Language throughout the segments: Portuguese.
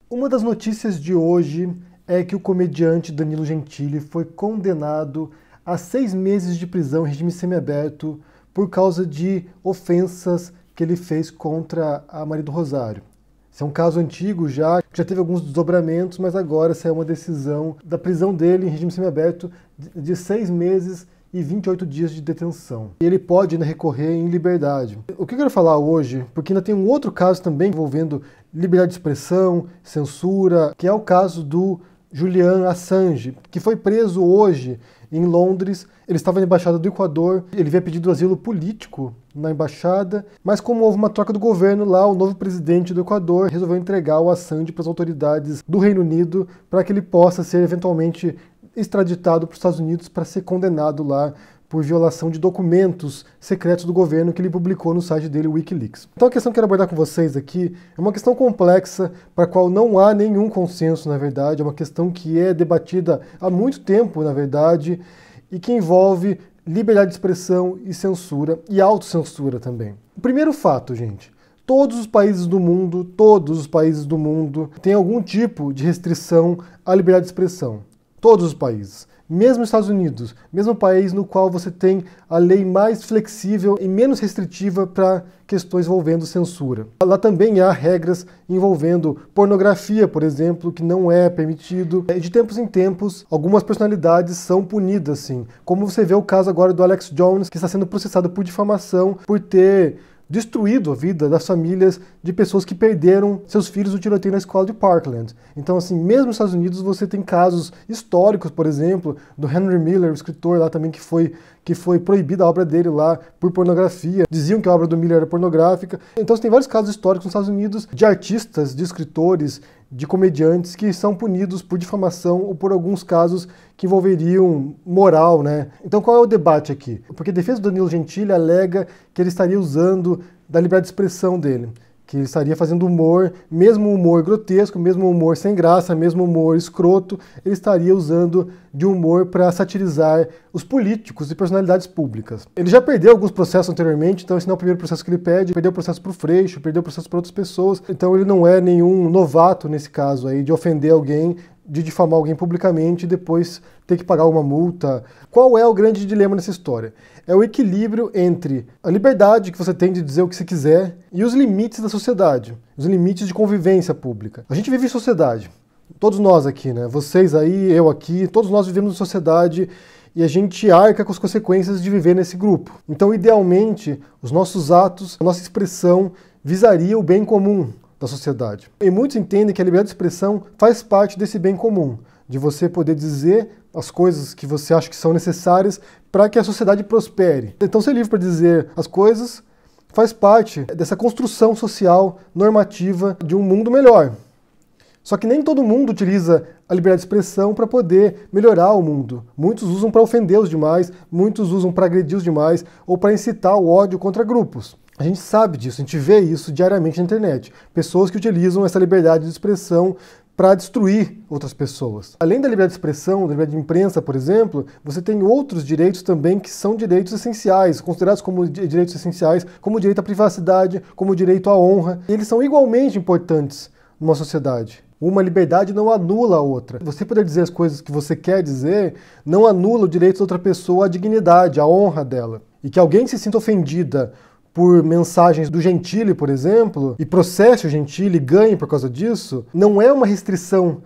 Uma das notícias de hoje é que o comediante Danilo Gentili foi condenado a 6 meses de prisão em regime semiaberto por causa de ofensas que ele fez contra a Maria do Rosário. Esse é um caso antigo já, que já teve alguns desdobramentos, mas agora saiu uma decisão da prisão dele em regime semiaberto de 6 meses e 28 dias de detenção. E ele pode ainda recorrer em liberdade. O que eu quero falar hoje, porque ainda tem um outro caso também envolvendo liberdade de expressão, censura, que é o caso do Julian Assange, que foi preso hoje em Londres. Ele estava na embaixada do Equador, ele havia pedido asilo político na embaixada, mas como houve uma troca do governo lá, o novo presidente do Equador resolveu entregar o Assange para as autoridades do Reino Unido para que ele possa ser eventualmente extraditado para os Estados Unidos para ser condenado lá por violação de documentos secretos do governo que ele publicou no site dele, Wikileaks. Então a questão que eu quero abordar com vocês aqui é uma questão complexa, para a qual não há nenhum consenso, na verdade, é uma questão que é debatida há muito tempo, na verdade, e que envolve liberdade de expressão e censura, e autocensura também. O primeiro fato, gente, todos os países do mundo têm algum tipo de restrição à liberdade de expressão. Todos os países. Mesmo os Estados Unidos, mesmo país no qual você tem a lei mais flexível e menos restritiva para questões envolvendo censura. Lá também há regras envolvendo pornografia, por exemplo, que não é permitido. De tempos em tempos, algumas personalidades são punidas, sim. Como você vê o caso agora do Alex Jones, que está sendo processado por difamação, por ter destruído a vida das famílias de pessoas que perderam seus filhos no tiroteio na escola de Parkland. Então, assim, mesmo nos Estados Unidos você tem casos históricos, por exemplo, do Henry Miller, o escritor lá também que foi proibida a obra dele lá por pornografia. Diziam que a obra do Miller era pornográfica. Então você tem vários casos históricos nos Estados Unidos de artistas, de escritores, de comediantes que são punidos por difamação ou por alguns casos que envolveriam moral, né? Então qual é o debate aqui? Porque a defesa do Danilo Gentili alega que ele estaria usando da liberdade de expressão dele, que ele estaria fazendo humor, mesmo humor grotesco, mesmo humor sem graça, mesmo humor escroto, ele estaria usando de humor para satirizar os políticos e personalidades públicas. Ele já perdeu alguns processos anteriormente, então esse não é o primeiro processo que ele perde, perdeu o processo para o Freixo, perdeu o processo para outras pessoas, então ele não é nenhum novato nesse caso aí de ofender alguém, de difamar alguém publicamente e depois ter que pagar uma multa. Qual é o grande dilema nessa história? É o equilíbrio entre a liberdade que você tem de dizer o que você quiser e os limites da sociedade, os limites de convivência pública. A gente vive em sociedade, todos nós aqui, né? Vocês aí, eu aqui, todos nós vivemos em sociedade e a gente arca com as consequências de viver nesse grupo. Então, idealmente, os nossos atos, a nossa expressão visaria o bem comum da sociedade. E muitos entendem que a liberdade de expressão faz parte desse bem comum, de você poder dizer as coisas que você acha que são necessárias para que a sociedade prospere. Então ser livre para dizer as coisas faz parte dessa construção social normativa de um mundo melhor. Só que nem todo mundo utiliza a liberdade de expressão para poder melhorar o mundo. Muitos usam para ofender os demais, muitos usam para agredir os demais ou para incitar o ódio contra grupos. A gente sabe disso, a gente vê isso diariamente na internet. Pessoas que utilizam essa liberdade de expressão para destruir outras pessoas. Além da liberdade de expressão, da liberdade de imprensa, por exemplo, você tem outros direitos também que são direitos essenciais, considerados como direitos essenciais, como o direito à privacidade, como o direito à honra. E eles são igualmente importantes numa sociedade. Uma liberdade não anula a outra. Você poder dizer as coisas que você quer dizer não anula o direito da outra pessoa à dignidade, à honra dela. E que alguém se sinta ofendida por mensagens do Gentili, por exemplo, e processe o Gentili e ganhe por causa disso, não é uma restrição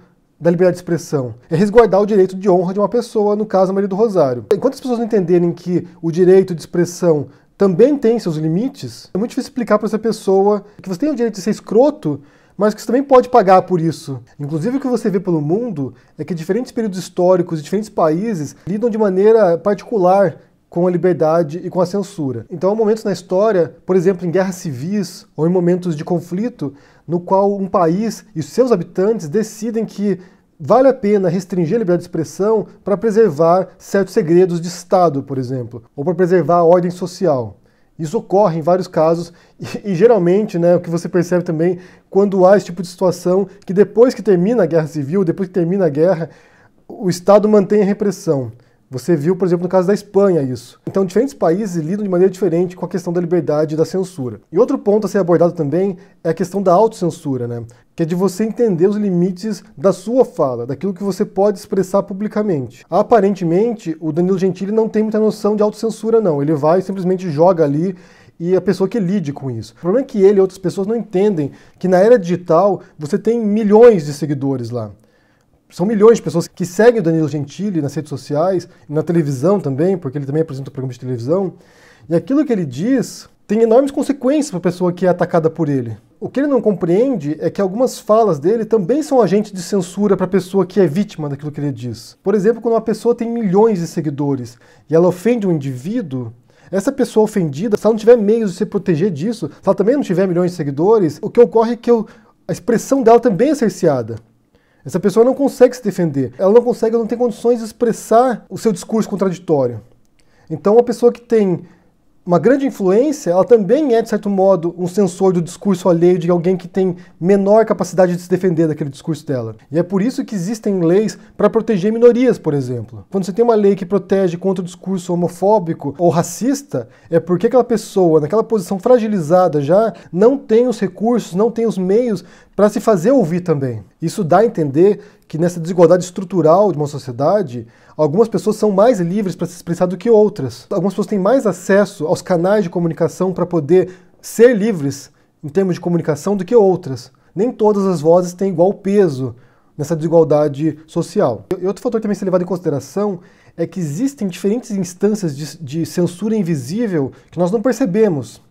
da liberdade de expressão. É resguardar o direito de honra de uma pessoa, no caso a Maria do Rosário. Enquanto as pessoas não entenderem que o direito de expressão também tem seus limites, é muito difícil explicar para essa pessoa que você tem o direito de ser escroto, mas que você também pode pagar por isso. Inclusive o que você vê pelo mundo é que diferentes períodos históricos, diferentes países lidam de maneira particular com a liberdade e com a censura. Então há momentos na história, por exemplo, em guerras civis ou em momentos de conflito, no qual um país e os seus habitantes decidem que vale a pena restringir a liberdade de expressão para preservar certos segredos de Estado, por exemplo, ou para preservar a ordem social. Isso ocorre em vários casos e geralmente, né, o que você percebe também, quando há esse tipo de situação, que depois que termina a guerra civil, depois que termina a guerra, o Estado mantém a repressão. Você viu, por exemplo, no caso da Espanha isso. Então, diferentes países lidam de maneira diferente com a questão da liberdade e da censura. E outro ponto a ser abordado também é a questão da autocensura, né? Que é de você entender os limites da sua fala, daquilo que você pode expressar publicamente. Aparentemente, o Danilo Gentili não tem muita noção de autocensura, não. Ele vai e simplesmente joga ali e a pessoa que lide com isso. O problema é que ele e outras pessoas não entendem que na era digital você tem milhões de seguidores lá. São milhões de pessoas que seguem o Danilo Gentili nas redes sociais, na televisão também, porque ele também apresenta um programa de televisão. E aquilo que ele diz tem enormes consequências para a pessoa que é atacada por ele. O que ele não compreende é que algumas falas dele também são agentes de censura para a pessoa que é vítima daquilo que ele diz. Por exemplo, quando uma pessoa tem milhões de seguidores e ela ofende um indivíduo, essa pessoa ofendida, se ela não tiver meios de se proteger disso, se ela também não tiver milhões de seguidores, o que ocorre é que a expressão dela também é cerceada. Essa pessoa não consegue se defender, ela não tem condições de expressar o seu discurso contraditório. Então, uma pessoa que tem uma grande influência, ela também é, de certo modo, um censor do discurso alheio de alguém que tem menor capacidade de se defender daquele discurso dela. E é por isso que existem leis para proteger minorias, por exemplo. Quando você tem uma lei que protege contra o discurso homofóbico ou racista, é porque aquela pessoa, naquela posição fragilizada já, não tem os recursos, não tem os meios para se fazer ouvir também. Isso dá a entender que nessa desigualdade estrutural de uma sociedade, algumas pessoas são mais livres para se expressar do que outras. Algumas pessoas têm mais acesso aos canais de comunicação para poder ser livres em termos de comunicação do que outras. Nem todas as vozes têm igual peso nessa desigualdade social. E outro fator que também tem que ser levado em consideração é que existem diferentes instâncias de censura invisível que nós não percebemos.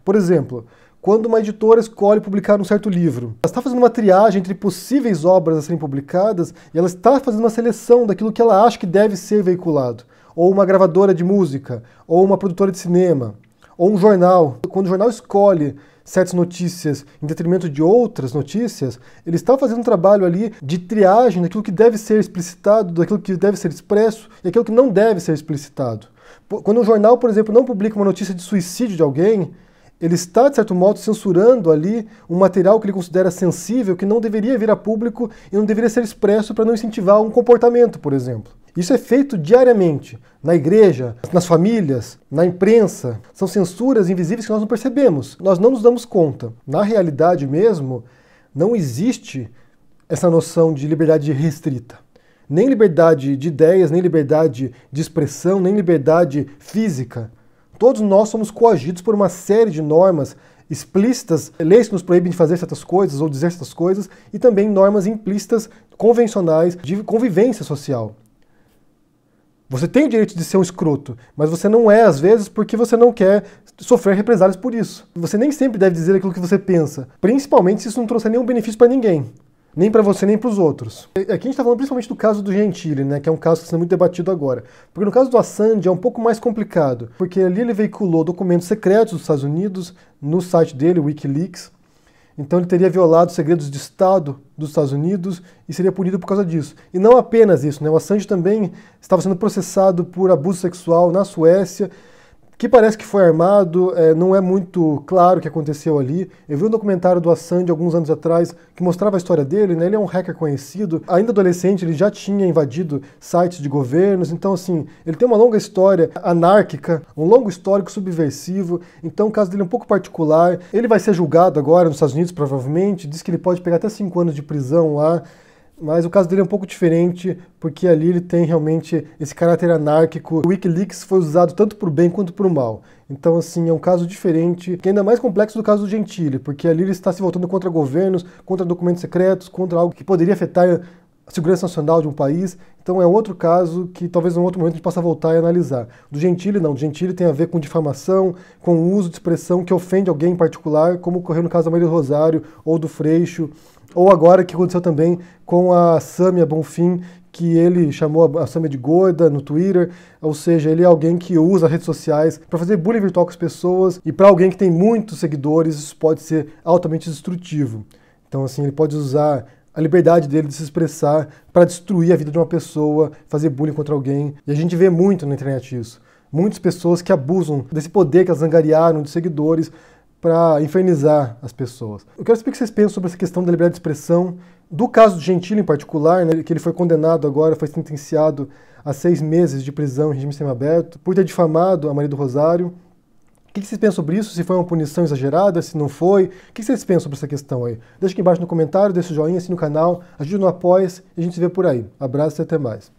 Por exemplo, quando uma editora escolhe publicar um certo livro, ela está fazendo uma triagem entre possíveis obras a serem publicadas e ela está fazendo uma seleção daquilo que ela acha que deve ser veiculado. Ou uma gravadora de música, ou uma produtora de cinema, ou um jornal. Quando o jornal escolhe certas notícias em detrimento de outras notícias, ele está fazendo um trabalho ali de triagem daquilo que deve ser explicitado, daquilo que deve ser expresso e daquilo que não deve ser explicitado. Quando um jornal, por exemplo, não publica uma notícia de suicídio de alguém, ele está, de certo modo, censurando ali um material que ele considera sensível, que não deveria vir a público e não deveria ser expresso para não incentivar um comportamento, por exemplo. Isso é feito diariamente, na igreja, nas famílias, na imprensa. São censuras invisíveis que nós não percebemos, nós não nos damos conta. Na realidade mesmo, não existe essa noção de liberdade restrita. Nem liberdade de ideias, nem liberdade de expressão, nem liberdade física. Todos nós somos coagidos por uma série de normas explícitas, leis que nos proíbem de fazer certas coisas ou dizer certas coisas, e também normas implícitas, convencionais, de convivência social. Você tem o direito de ser um escroto, mas você não é, às vezes, porque você não quer sofrer represálias por isso. Você nem sempre deve dizer aquilo que você pensa, principalmente se isso não trouxer nenhum benefício para ninguém. Nem para você, nem para os outros. Aqui a gente está falando principalmente do caso do Gentili, né, que é um caso que está sendo muito debatido agora. Porque no caso do Assange é um pouco mais complicado, porque ali ele veiculou documentos secretos dos Estados Unidos no site dele, o Wikileaks. Então ele teria violado segredos de Estado dos Estados Unidos e seria punido por causa disso. E não apenas isso, né, o Assange também estava sendo processado por abuso sexual na Suécia, que parece que foi armado, não é muito claro o que aconteceu ali. Eu vi um documentário do Assange alguns anos atrás que mostrava a história dele, né? Ele é um hacker conhecido, ainda adolescente ele já tinha invadido sites de governos, então assim, ele tem uma longa história anárquica, um longo histórico subversivo, então o caso dele é um pouco particular. Ele vai ser julgado agora nos Estados Unidos, provavelmente, diz que ele pode pegar até 5 anos de prisão lá, mas o caso dele é um pouco diferente, porque ali ele tem realmente esse caráter anárquico. O Wikileaks foi usado tanto para o bem quanto para o mal. Então, assim, é um caso diferente, que é ainda mais complexo do caso do Gentili, porque ali ele está se voltando contra governos, contra documentos secretos, contra algo que poderia afetar a segurança nacional de um país. Então é outro caso que talvez em um outro momento a gente possa voltar e analisar. Do Gentili não, do Gentili tem a ver com difamação, com o uso de expressão que ofende alguém em particular, como ocorreu no caso da Maria do Rosário ou do Freixo, ou agora que aconteceu também com a Sâmia Bonfim, que ele chamou a Sâmia de gorda no Twitter, ou seja, ele é alguém que usa redes sociais para fazer bullying virtual com as pessoas, e para alguém que tem muitos seguidores isso pode ser altamente destrutivo. Então assim, ele pode usar a liberdade dele de se expressar para destruir a vida de uma pessoa, fazer bullying contra alguém, e a gente vê muito na internet isso. Muitas pessoas que abusam desse poder que elas angariaram de seguidores para infernizar as pessoas. Eu quero saber o que vocês pensam sobre essa questão da liberdade de expressão Do caso do Gentili em particular, né, que ele foi condenado agora, foi sentenciado a 6 meses de prisão em regime semiaberto por ter difamado a Maria do Rosário. O que vocês pensam sobre isso? Se foi uma punição exagerada, se não foi? O que vocês pensam sobre essa questão aí? Deixa aqui embaixo no comentário, deixa o joinha, assina o canal, ajude no apoia e a gente se vê por aí. Abraço e até mais.